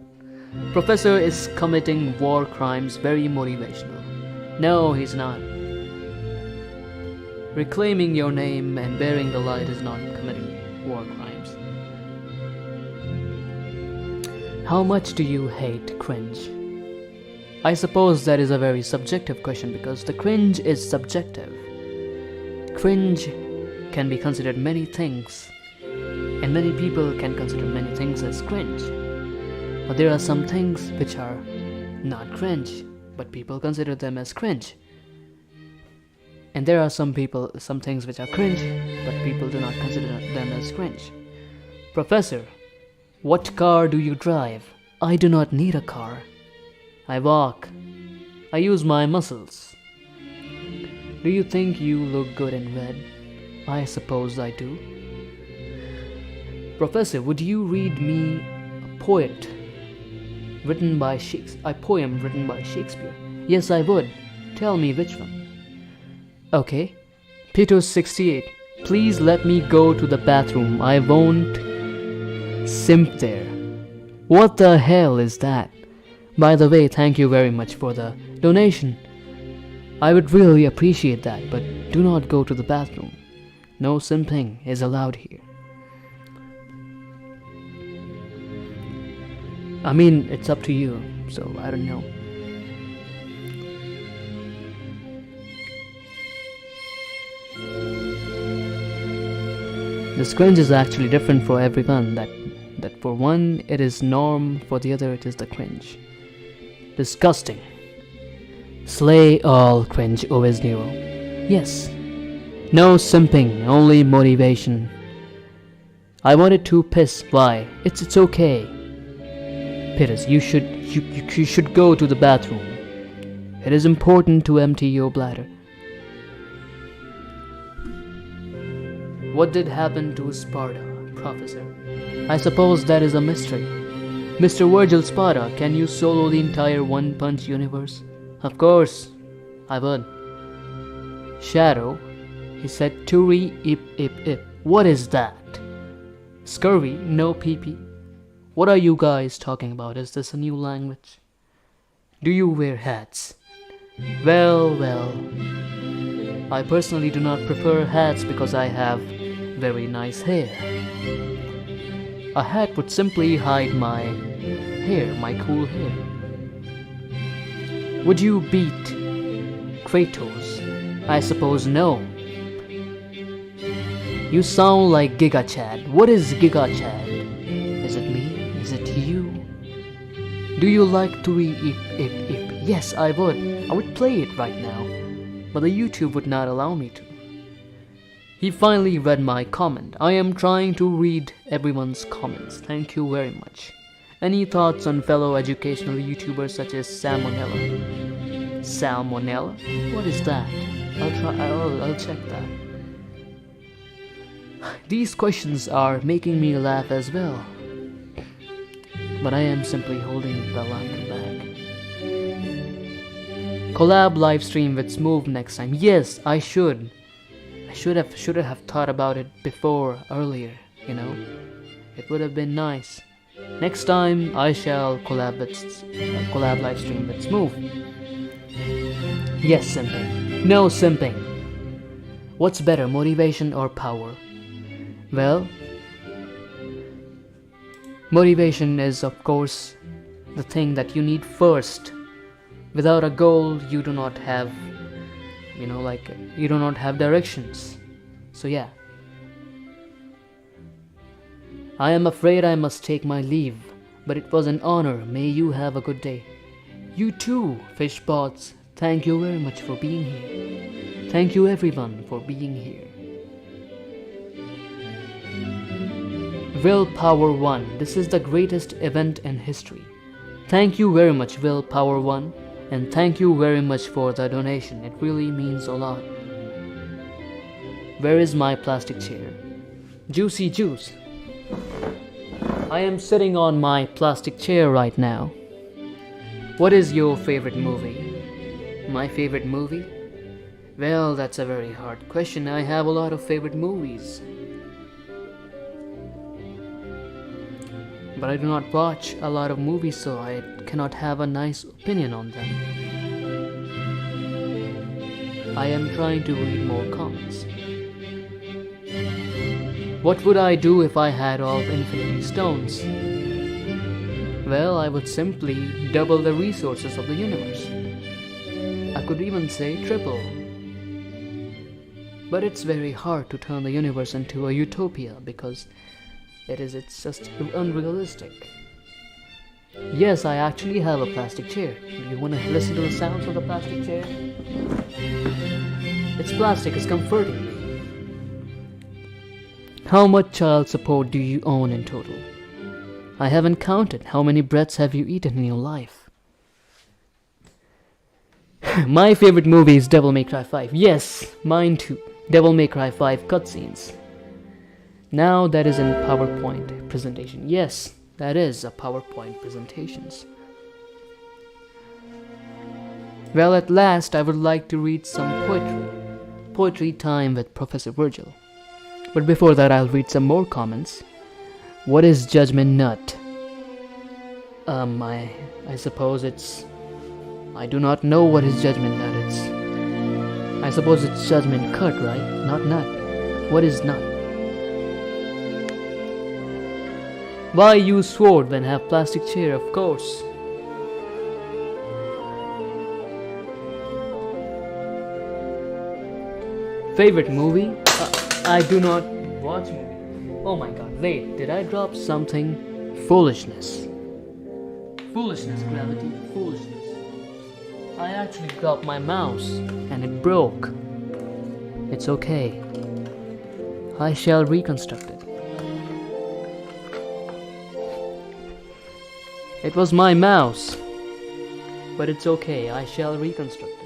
Professor is committing war crimes, very motivational. No, he's not. Reclaiming your name and bearing the light is not committing war crimes. How much do you hate cringe? I suppose that is a very subjective question because the cringe is subjective. Cringe can be considered many things, and many people can consider many things as cringe. But there are some things which are not cringe, but people consider them as cringe. And there are some things which are cringe, but people do not consider them as cringe. Professor, what car do you drive? I do not need a car. I walk. I use my muscles. Do you think you look good in red? I suppose I do. Professor, would you read me a poem written by Shakespeare? Yes, I would. Tell me which one. Okay. Peter 68. Please let me go to the bathroom. I won't simp there. What the hell is that? By the way, thank you very much for the donation. I would really appreciate that, but do not go to the bathroom. No simping is allowed here. I mean, it's up to you, so I don't know. This cringe is actually different for everyone. That for one it is norm, for the other it is the cringe. Disgusting. Slay all cringe, always Nero. Yes. No simping, only motivation. I wanted to piss. Why? It's okay. Peters, you should go to the bathroom. It is important to empty your bladder. What did happen to Sparta, Professor? I suppose that is a mystery. Mr. Vergil Sparta, can you solo the entire One Punch universe? Of course, I would. Shadow, he said Turi ip ip ip. What is that? Scurvy, no pee-pee. What are you guys talking about? Is this a new language? Do you wear hats? Well, I personally do not prefer hats because I have very nice hair. A hat would simply hide my hair, my cool hair. Would you beat Kratos? I suppose no. You sound like Giga Chad. What is Giga Chad? Is it me? Is it you? Do you like to ip ip ip? Yes, I would. I would play it right now, but the YouTube would not allow me to. He finally read my comment. I am trying to read everyone's comments. Thank you very much. Any thoughts on fellow educational YouTubers such as Salmonella? Salmonella? What is that? I'll check that. These questions are making me laugh as well. But I am simply holding the laughter back. Collab livestream with Move next time. Yes, I should. I should have thought about it earlier, you know. It would have been nice. Next time I shall collab livestream with Move. Yes, simping. No simping. What's better, motivation or power? Well, motivation is, of course, the thing that you need first. Without a goal, you do not have, you do not have directions. So yeah. I am afraid I must take my leave, but it was an honor. May you have a good day. You too, Fishbots. Thank you very much for being here. Thank you everyone for being here. Willpower 1. This is the greatest event in history. Thank you very much, Willpower 1, and thank you very much for the donation. It really means a lot. Where is my plastic chair? Juicy Juice. I am sitting on my plastic chair right now. What is your favorite movie? My favorite movie? Well, that's a very hard question. I have a lot of favorite movies, but I do not watch a lot of movies, so I cannot have a nice opinion on them. I am trying to read more comments. What would I do if I had all infinity stones? Well, I would simply double the resources of the universe. I could even say triple. But it's very hard to turn the universe into a utopia because it's just unrealistic. Yes, I actually have a plastic chair. Do you want to listen to the sounds of the plastic chair? It's plastic, it's comforting me. How much child support do you own in total? I haven't counted. How many breads have you eaten in your life? My favorite movie is Devil May Cry 5. Yes, mine too. Devil May Cry 5 cutscenes. Now that is in PowerPoint presentation. Yes, that is a PowerPoint presentations. Well, at last I would like to read some poetry. Poetry time with Professor Vergil. But before that, I'll read some more comments. What is Judgment Nut? I suppose it's... I do not know what is Judgment Nut. I suppose it's Judgment Cut, right? Not Nut. What is Nut? Why use sword when have plastic chair? Of course. Favorite movie? I do not watch movies. Oh my god, wait, did I drop something? Foolishness. Foolishness, gravity, foolishness. I actually dropped my mouse and it broke. It's okay. I shall reconstruct it. It was my mouse, but it's okay. I shall reconstruct it.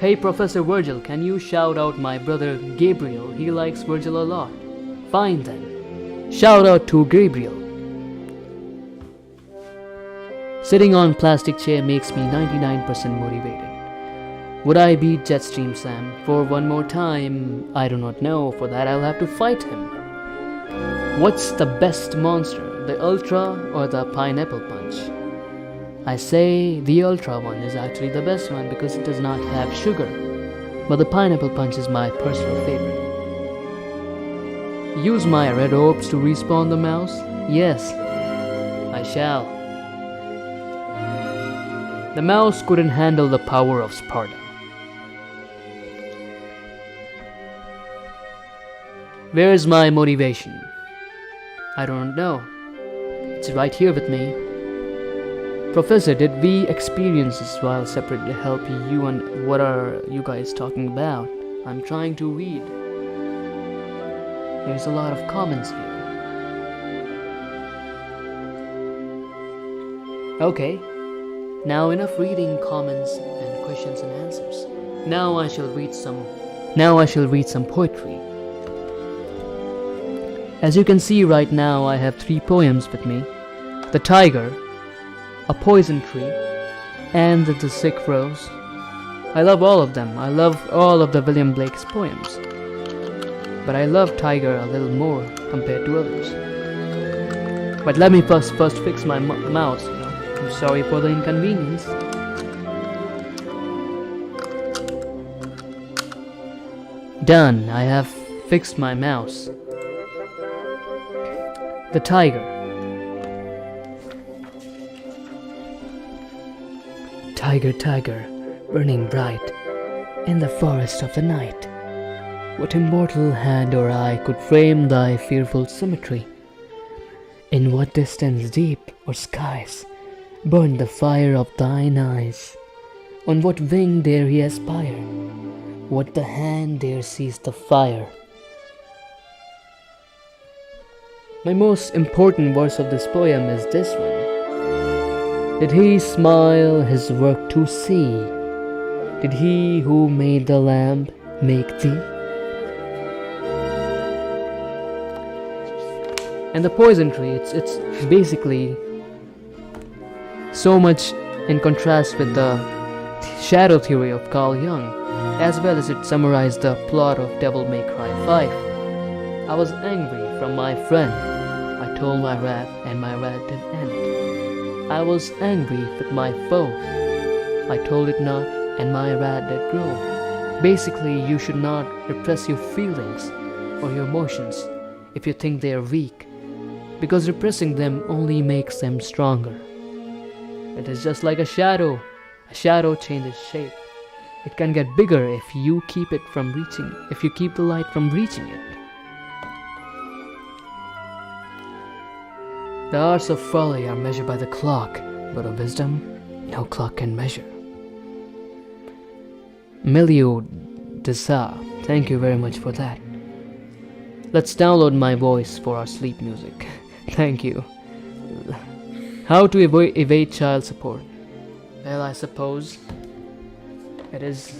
Hey Professor Vergil, can you shout out my brother Gabriel? He likes Vergil a lot. Fine then. Shout out to Gabriel. Sitting on plastic chair makes me 99% motivated. Would I beat Jetstream Sam for one more time? I do not know. For that I'll have to fight him. What's the best monster? The Ultra or the Pineapple Punch? I say the Ultra one is actually the best one because it does not have sugar. But the Pineapple Punch is my personal favorite. Use my red orbs to respawn the mouse? Yes, I shall. The mouse couldn't handle the power of Sparta. Where is my motivation? I don't know. It's right here with me. Professor, did we experience this while separate to help you, and what are you guys talking about? I'm trying to read. There's a lot of comments here. Okay. Now enough reading comments and questions and answers. Now I shall read some poetry. As you can see right now, I have 3 poems with me. The Tiger, A Poison Tree, and The Sick Rose. I love all of them. I love all of the William Blake's poems. But I love Tiger a little more compared to others. But let me first fix my mouse, you know. I'm sorry for the inconvenience. Done. I have fixed my mouse. The Tiger. Tiger, tiger, burning bright in the forest of the night, what immortal hand or eye could frame thy fearful symmetry? In what distance deep or skies burn the fire of thine eyes. On what wing dare he aspire? What the hand dare seize the fire? My most important verse of this poem is this one. Did he smile his work to see? Did he who made the lamp make thee? And the poisonry, it's basically so much in contrast with the shadow theory of Carl Jung, as well as it summarized the plot of Devil May Cry 5. I was angry from my friend. I told my wrath, and my wrath did end. I was angry with my foe. I told it not, and my wrath did grow. Basically, you should not repress your feelings or your emotions if you think they are weak, because repressing them only makes them stronger. It is just like a shadow. A shadow changes shape. It can get bigger if you keep the light from reaching it. The hours of folly are measured by the clock, but of wisdom no clock can measure. Milieu de Sa, thank you very much for that. Let's download my voice for our sleep music. Thank you. How to evade child support? Well, I suppose it is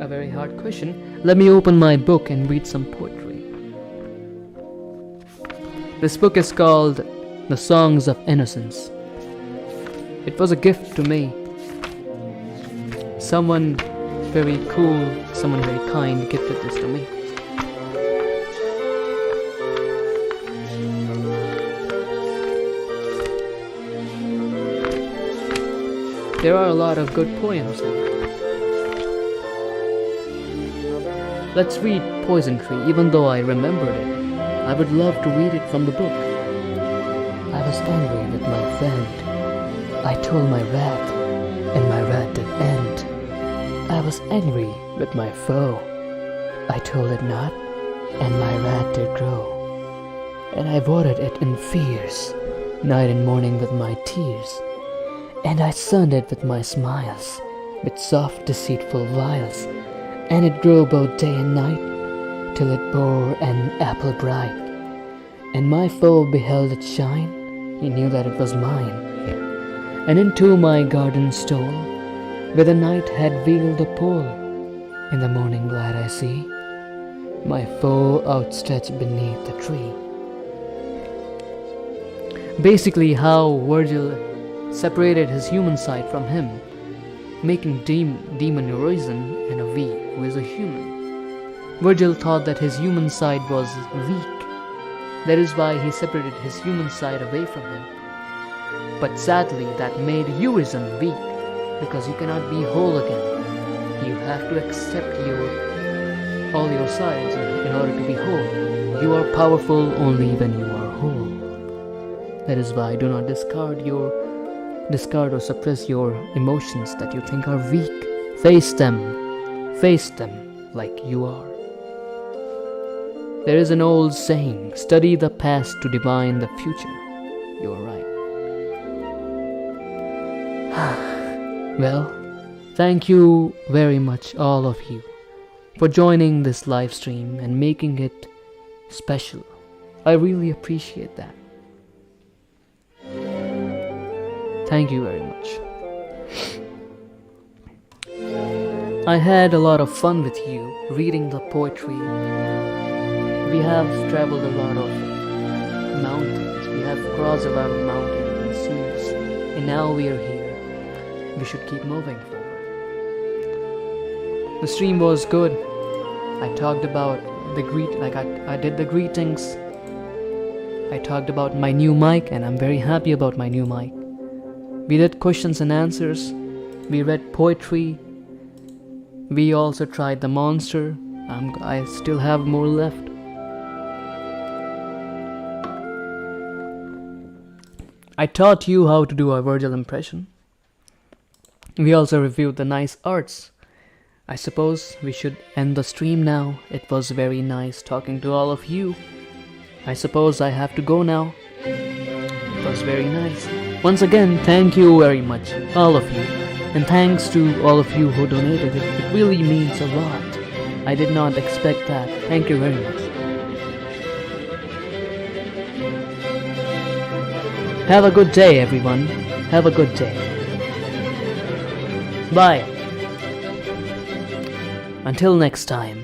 a very hard question. Let me open my book and read some poetry. This book is called The Songs of Innocence. It was a gift to me. Someone very cool, someone very kind gifted this to me. There are a lot of good poems in it. Let's read Poison Tree, even though I remembered it. I would love to read it from the book. I was angry with my friend. I told my wrath, and my wrath did end. I was angry with my foe. I told it not, and my wrath did grow. And I watered it in fears, night and morning with my tears. And I sunned it with my smiles, with soft deceitful wiles. And it grew both day and night, till it bore an apple bright. And my foe beheld it shine, he knew that it was mine. And into my garden stole, where the night had wheeled a pole. In the morning glad I see, my foe outstretched beneath the tree. Basically how Vergil separated his human side from him, making demon Urizen and a V, who is a human. Vergil thought that his human side was weak. That is why he separated his human side away from him. But sadly, that made Urizen weak, because you cannot be whole again. You have to accept all your sides in order to be whole. You are powerful only when you are whole. That is why do not discard or suppress your emotions that you think are weak. Face them like you are. There is an old saying, study the past to divine the future. You are right. Well, thank you very much, all of you, for joining this live stream and making it special. I really appreciate that. Thank you very much. I had a lot of fun with you reading the poetry. We have traveled a lot of mountains. We have crossed a lot of mountains and seas. And now we are here. We should keep moving forward. The stream was good. I talked about I did the greetings. I talked about my new mic, and I'm very happy about my new mic. We did questions and answers. We read poetry. We also tried the Monster. I still have more left. I taught you how to do a Vergil impression. We also reviewed the nice arts. I suppose we should end the stream now. It was very nice talking to all of you. I suppose I have to go now. It was very nice. Once again, thank you very much, all of you. And thanks to all of you who donated. It really means a lot. I did not expect that. Thank you very much. Have a good day, everyone. Have a good day. Bye. Until next time.